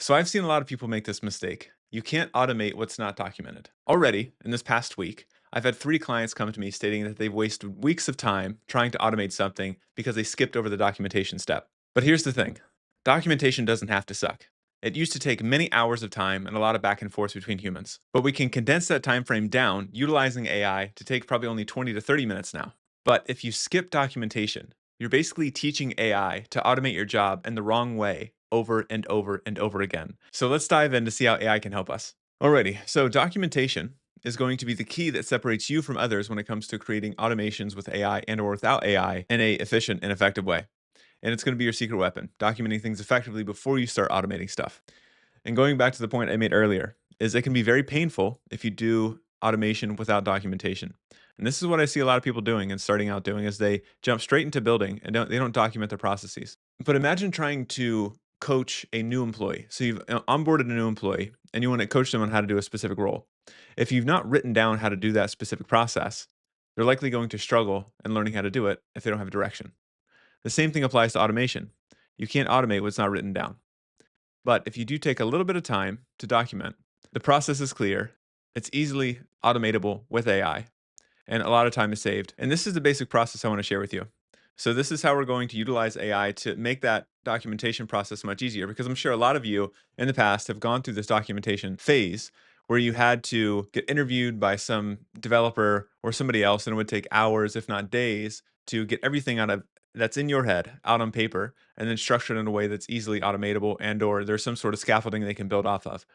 So I've seen a lot of people make this mistake. You can't automate what's not documented. Already, in this past week, I've had 3 clients come to me stating that they've wasted weeks of time trying to automate something because they skipped over the documentation step. But here's the thing, documentation doesn't have to suck. It used to take many hours of time and a lot of back and forth between humans. But we can condense that time frame down utilizing AI to take probably only 20 to 30 minutes now. But if you skip documentation, you're basically teaching AI to automate your job in the wrong way over and over and over again. So let's dive in to see how AI can help us. Alrighty, so documentation is going to be the key that separates you from others when it comes to creating automations with AI and or without AI in a efficient and effective way. And it's going to be your secret weapon, documenting things effectively before you start automating stuff. And going back to the point I made earlier, is it can be very painful if you do automation without documentation. And this is what I see a lot of people doing and starting out doing is they jump straight into building and they don't document their processes. But imagine trying to coach a new employee. So you've onboarded a new employee and you want to coach them on how to do a specific role. If you've not written down how to do that specific process, they're likely going to struggle in learning how to do it if they don't have direction. The same thing applies to automation. You can't automate what's not written down. But if you do take a little bit of time to document, the process is clear, it's easily automatable with AI, and a lot of time is saved. And this is the basic process I want to share with you. So this is how we're going to utilize AI to make that documentation process much easier because I'm sure a lot of you in the past have gone through this documentation phase where you had to get interviewed by some developer or somebody else and it would take hours if not days to get everything out of that's in your head out on paper and then structured in a way that's easily automatable and or there's some sort of scaffolding they can build off of.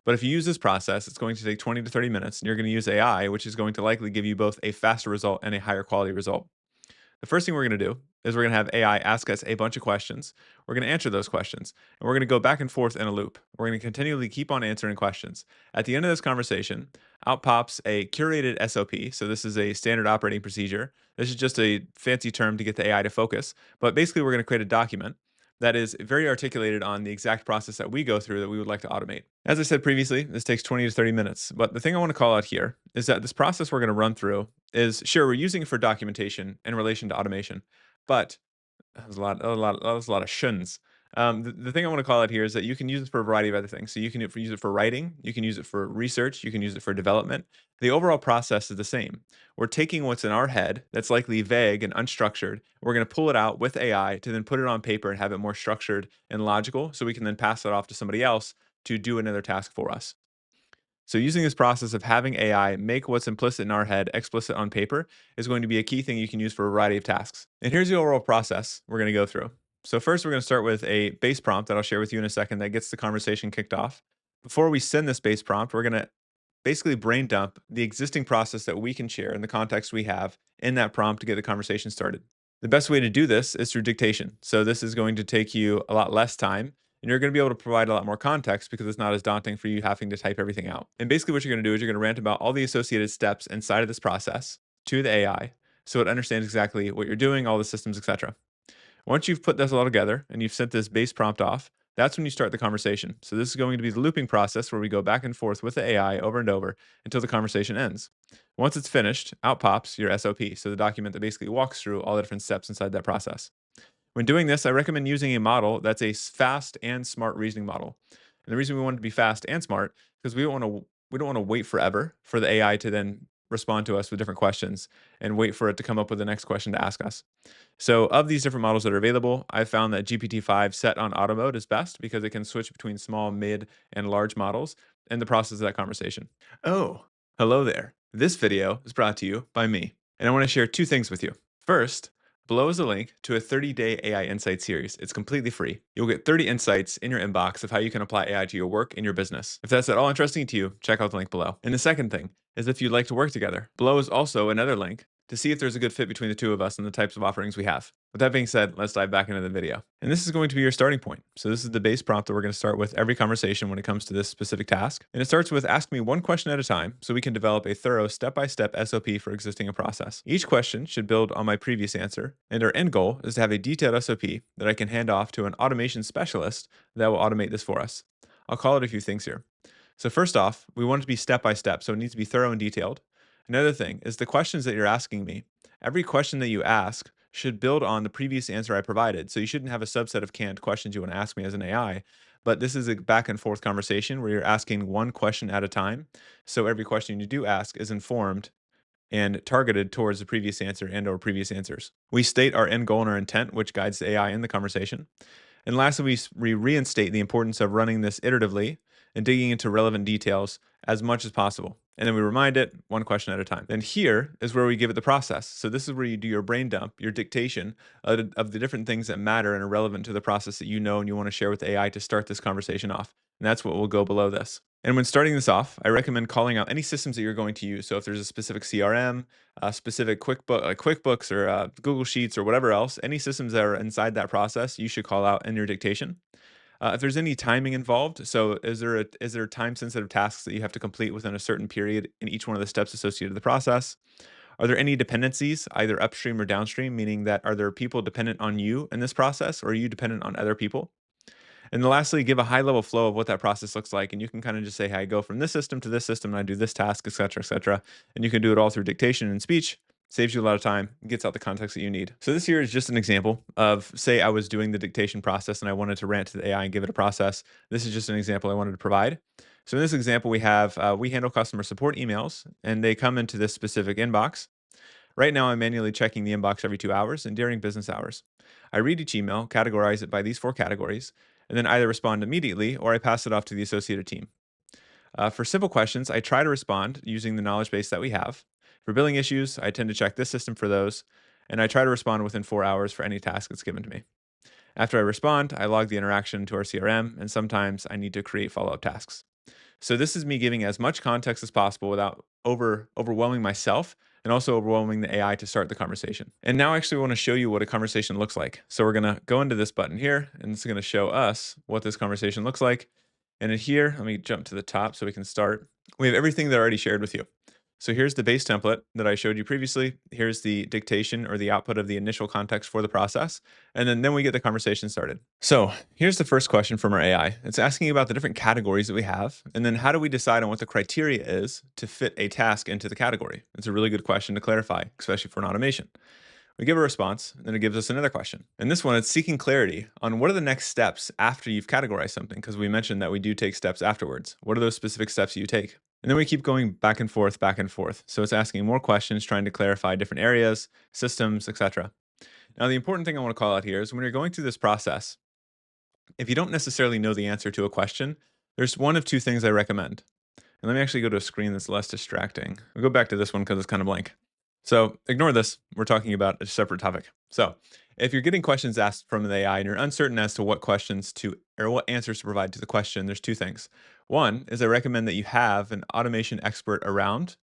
But if you use this process, it's going to take 20 to 30 minutes and you're going to use AI, which is going to likely give you both a faster result and a higher quality result. The first thing we're going to do is we're going to have AI ask us a bunch of questions. We're going to answer those questions and we're going to go back and forth in a loop. We're going to continually keep on answering questions. At the end of this conversation, out pops a curated SOP. So this is a standard operating procedure. This is just a fancy term to get the AI to focus. But basically, we're going to create a document that is very articulated on the exact process that we go through that we would like to automate. As I said previously, this takes 20 to 30 minutes. But the thing I want to call out here is that this process we're going to run through is sure we're using it for documentation in relation to automation, but there's a lot of shuns. The thing I want to call out here is that you can use it for a variety of other things. So you can use it for writing, you can use it for research, you can use it for development. The overall process is the same. We're taking what's in our head that's likely vague and unstructured. We're going to pull it out with AI to then put it on paper and have it more structured and logical so we can then pass it off to somebody else to do another task for us. So using this process of having AI make what's implicit in our head explicit on paper is going to be a key thing you can use for a variety of tasks. And here's the overall process we're going to go through. So first, we're going to start with a base prompt that I'll share with you in a second that gets the conversation kicked off. Before we send this base prompt, we're going to basically brain dump the existing process that we can share in the context we have in that prompt to get the conversation started. The best way to do this is through dictation. So this is going to take you a lot less time and you're going to be able to provide a lot more context because it's not as daunting for you having to type everything out. And basically what you're going to do is you're going to rant about all the associated steps inside of this process to the AI so it understands exactly what you're doing, all the systems, etc. Once you've put this all together and you've sent this base prompt off, that's when you start the conversation. So this is going to be the looping process where we go back and forth with the AI over and over until the conversation ends. Once it's finished, out pops your SOP, so the document that basically walks through all the different steps inside that process. When doing this, I recommend using a model that's a fast and smart reasoning model. And the reason we want it to be fast and smart is because we don't want to wait forever for the AI to then respond to us with different questions and wait for it to come up with the next question to ask us. So, of these different models that are available, I found that GPT-5 set on auto mode is best because it can switch between small, mid, and large models in the process of that conversation. Oh, hello there. This video is brought to you by me, and I want to share 2 things with you. First, below is a link to a 30-day AI Insight series. It's completely free. You'll get 30 insights in your inbox of how you can apply AI to your work and your business. If that's at all interesting to you, check out the link below. And the second thing is if you'd like to work together, below is also another link to see if there's a good fit between the two of us and the types of offerings we have. With that being said, let's dive back into the video. And this is going to be your starting point. So this is the base prompt that we're going to start with every conversation when it comes to this specific task. And it starts with ask me one question at a time so we can develop a thorough step-by-step SOP for existing a process. Each question should build on my previous answer. And our end goal is to have a detailed SOP that I can hand off to an automation specialist that will automate this for us. I'll call it a few things here. So first off, we want it to be step-by-step, so it needs to be thorough and detailed. Another thing is the questions that you're asking me. Every question that you ask should build on the previous answer I provided. So you shouldn't have a subset of canned questions you want to ask me as an AI, but this is a back and forth conversation where you're asking one question at a time. So every question you do ask is informed and targeted towards the previous answer and or previous answers. We state our end goal and our intent, which guides the AI in the conversation. And lastly, we reinstate the importance of running this iteratively and digging into relevant details as much as possible. And then we remind it one question at a time. And here is where we give it the process. So this is where you do your brain dump, your dictation of the different things that matter and are relevant to the process that you know and you want to share with AI to start this conversation off. And that's what will go below this. And when starting this off, I recommend calling out any systems that you're going to use. So if there's a specific CRM, a specific QuickBooks or Google Sheets or whatever else, any systems that are inside that process, you should call out in your dictation. If there's any timing involved, so is there time sensitive tasks that you have to complete within a certain period in each one of the steps associated with the process? Are there any dependencies, either upstream or downstream, meaning that are there people dependent on you in this process, or are you dependent on other people? And then lastly, give a high level flow of what that process looks like. And you can kind of just say, hey, I go from this system to this system and I do this task, et cetera, et cetera. And you can do it all through dictation and speech. Saves you a lot of time, gets out the context that you need. So this here is just an example of, say I was doing the dictation process and I wanted to rant to the AI and give it a process. This is just an example I wanted to provide. So in this example, we handle customer support emails and they come into this specific inbox. Right now, I'm manually checking the inbox every 2 hours and during business hours. I read each email, categorize it by these 4 categories, and then either respond immediately or I pass it off to the associated team. For simple questions, I try to respond using the knowledge base that we have. For billing issues, I tend to check this system for those, and I try to respond within 4 hours for any task that's given to me. After I respond, I log the interaction to our CRM, and sometimes I need to create follow up tasks. So this is me giving as much context as possible without overwhelming myself and also overwhelming the AI to start the conversation. And now I actually want to show you what a conversation looks like. So we're going to go into this button here and it's going to show us what this conversation looks like. And in here, let me jump to the top so we can start. We have everything that I already shared with you. So here's the base template that I showed you previously. Here's the dictation or the output of the initial context for the process. And then we get the conversation started. So here's the first question from our AI. It's asking about the different categories that we have. And then how do we decide on what the criteria is to fit a task into the category? It's a really good question to clarify, especially for an automation. We give a response, and then it gives us another question. And this one, it's seeking clarity on what are the next steps after you've categorized something, because we mentioned that we do take steps afterwards. What are those specific steps you take? And then we keep going back and forth, back and forth. So it's asking more questions, trying to clarify different areas, systems, etc. Now, the important thing I want to call out here is when you're going through this process, if you don't necessarily know the answer to a question, there's one of two things I recommend. And let me actually go to a screen that's less distracting. We'll go back to this one because it's kind of blank. So ignore this. We're talking about a separate topic. So if you're getting questions asked from the AI and you're uncertain as to what questions to or what answers to provide to the question, there's two things. One is I recommend that you have an automation expert around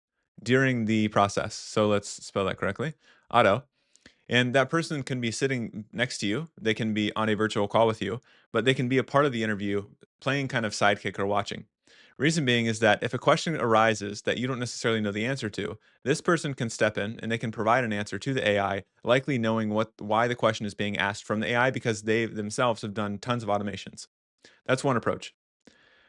during the process. So let's spell that correctly. Auto. And that person can be sitting next to you. They can be on a virtual call with you, but they can be a part of the interview, playing kind of sidekick or watching. Reason being is that if a question arises that you don't necessarily know the answer to, this person can step in and they can provide an answer to the AI, likely knowing why the question is being asked from the AI because they themselves have done tons of automations. That's one approach.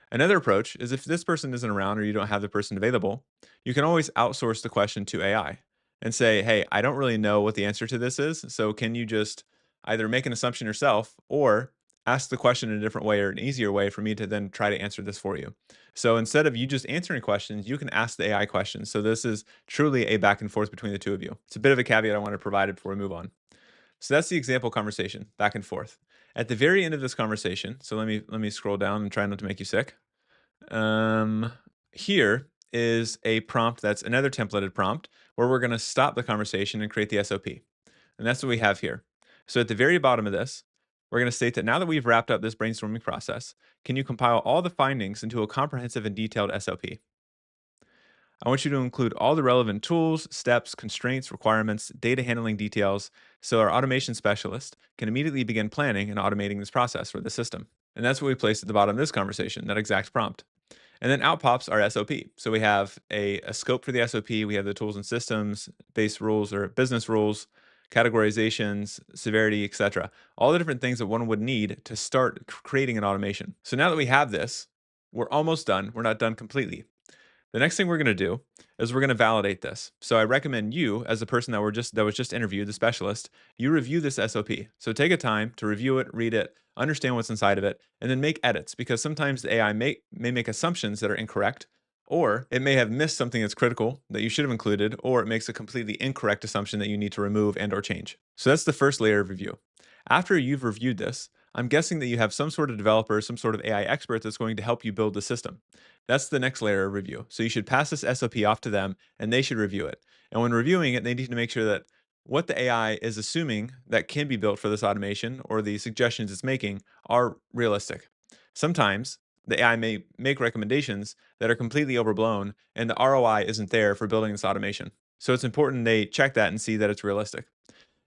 Another approach is if this person isn't around or you don't have the person available, you can always outsource the question to AI and say, hey, I don't really know what the answer to this is. So can you just either make an assumption yourself or ask the question in a different way or an easier way for me to then try to answer this for you? So instead of you just answering questions, you can ask the AI questions. So this is truly a back and forth between the two of you. It's a bit of a caveat I want to provide before we move on. So that's the example conversation, back and forth. At the very end of this conversation, so let me scroll down and try not to make you sick. Here is a prompt that's another templated prompt where we're going to stop the conversation and create the SOP. And that's what we have here. So at the very bottom of this, we're going to state that now that we've wrapped up this brainstorming process, can you compile all the findings into a comprehensive and detailed SOP? I want you to include all the relevant tools, steps, constraints, requirements, data handling details, so our automation specialist can immediately begin planning and automating this process for the system. And that's what we placed at the bottom of this conversation, that exact prompt. And then out pops our SOP. So we have a scope for the SOP, we have the tools and systems, base rules or business rules, categorizations, severity, etc. All the different things that one would need to start creating an automation. So now that we have this, we're almost done. We're not done completely. The next thing we're going to do is we're going to validate this. So I recommend you, as the person that was just interviewed, the specialist, you review this SOP. So take a time to review it, read it, understand what's inside of it, and then make edits because sometimes the AI may make assumptions that are incorrect, or it may have missed something that's critical that you should have included, or it makes a completely incorrect assumption that you need to remove and or change. So that's the first layer of review. After you've reviewed this, I'm guessing that you have some sort of developer, some sort of AI expert that's going to help you build the system. That's the next layer of review. So you should pass this SOP off to them and they should review it. And when reviewing it, they need to make sure that what the AI is assuming that can be built for this automation or the suggestions it's making are realistic. Sometimes the AI may make recommendations that are completely overblown and the ROI isn't there for building this automation. So it's important they check that and see that it's realistic.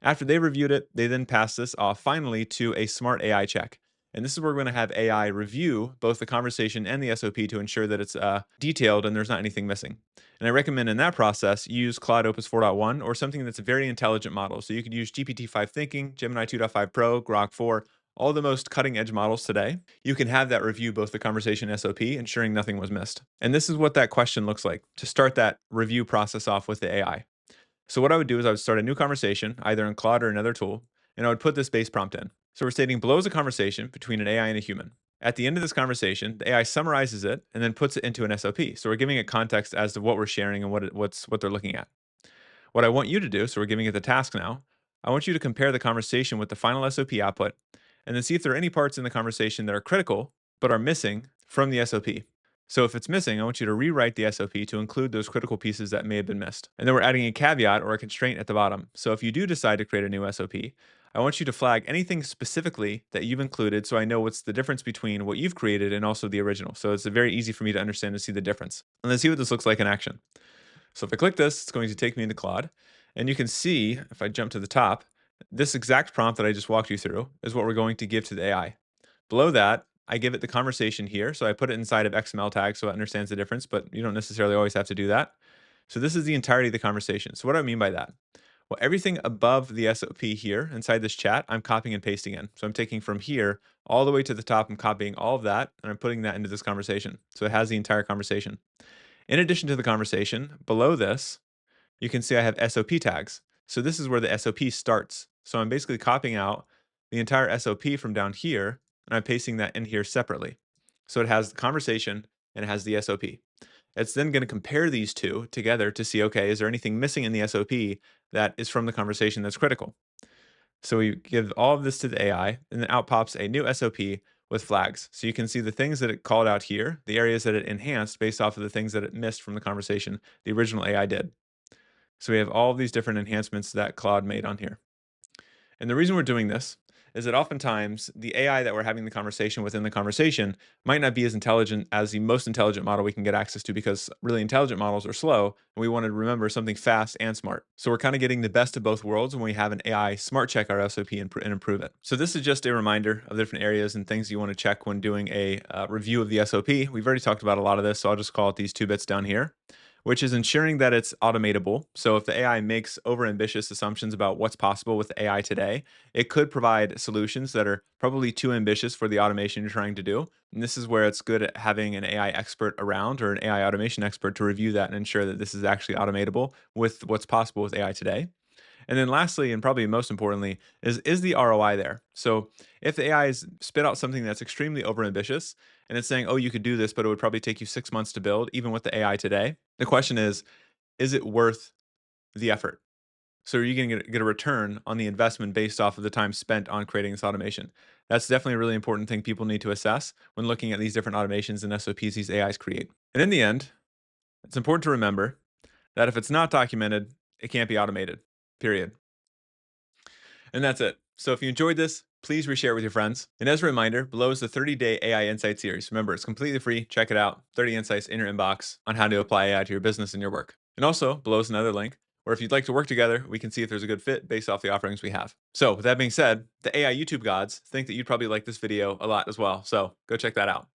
After they reviewed it, they then pass this off finally to a smart AI check. And this is where we're going to have AI review both the conversation and the SOP to ensure that it's detailed and there's not anything missing. And I recommend in that process, use Claude Opus 4.1 or something that's a very intelligent model. So you could use GPT-5 Thinking, Gemini 2.5 Pro, Grok 4, all the most cutting edge models today. You can have that review both the conversation SOP, ensuring nothing was missed. And this is what that question looks like to start that review process off with the AI. So what I would do is I would start a new conversation, either in Claude or another tool, and I would put this base prompt in. So we're stating below is a conversation between an AI and a human. At the end of this conversation, the AI summarizes it and then puts it into an SOP. So we're giving it context as to what we're sharing and what they're looking at. What I want you to do, so we're giving it the task now, I want you to compare the conversation with the final SOP output and then see if there are any parts in the conversation that are critical but are missing from the SOP. So if it's missing, I want you to rewrite the SOP to include those critical pieces that may have been missed. And then we're adding a caveat or a constraint at the bottom. So if you do decide to create a new SOP, I want you to flag anything specifically that you've included so I know what's the difference between what you've created and also the original. So it's very easy for me to understand and see the difference. And let's see what this looks like in action. So if I click this, it's going to take me into Claude. And you can see, if I jump to the top, this exact prompt that I just walked you through is what we're going to give to the AI. Below that, I give it the conversation here. So I put it inside of XML tags so it understands the difference, but you don't necessarily always have to do that. So this is the entirety of the conversation. So what do I mean by that? Well, everything above the SOP here inside this chat, I'm copying and pasting in. So I'm taking from here all the way to the top, I'm copying all of that, and I'm putting that into this conversation. So it has the entire conversation. In addition to the conversation, below this, you can see I have SOP tags. So this is where the SOP starts. So I'm basically copying out the entire SOP from down here, and I'm pasting that in here separately. So it has the conversation and it has the SOP. It's then going to compare these two together to see, okay, is there anything missing in the SOP that is from the conversation that's critical? So we give all of this to the AI, and then out pops a new SOP with flags. So you can see the things that it called out here, the areas that it enhanced based off of the things that it missed from the conversation the original AI did. So we have all of these different enhancements that Claude made on here. And the reason we're doing this is that oftentimes the AI that we're having the conversation within the conversation might not be as intelligent as the most intelligent model we can get access to because really intelligent models are slow and we want to remember something fast and smart. So we're kind of getting the best of both worlds when we have an AI smart check our SOP and improve it. So this is just a reminder of the different areas and things you want to check when doing a review of the SOP. We've already talked about a lot of this, so I'll just call it these two bits down here, which is ensuring that it's automatable. So if the AI makes overambitious assumptions about what's possible with AI today, it could provide solutions that are probably too ambitious for the automation you're trying to do. And this is where it's good at having an AI expert around or an AI automation expert to review that and ensure that this is actually automatable with what's possible with AI today. And then lastly, and probably most importantly, is the ROI there? So if the AI is spit out something that's extremely overambitious and it's saying, oh, you could do this, but it would probably take you 6 months to build, even with the AI today, the question is it worth the effort? So are you going to get a return on the investment based off of the time spent on creating this automation? That's definitely a really important thing people need to assess when looking at these different automations and SOPs these AIs create. And in the end, it's important to remember that if it's not documented, it can't be automated, period. And that's it. So if you enjoyed this, please reshare it with your friends. And as a reminder, below is the 30-day AI Insight series. Remember, it's completely free. Check it out. 30 insights in your inbox on how to apply AI to your business and your work. And also, below is another link where if you'd like to work together, we can see if there's a good fit based off the offerings we have. So with that being said, the AI YouTube gods think that you'd probably like this video a lot as well. So go check that out.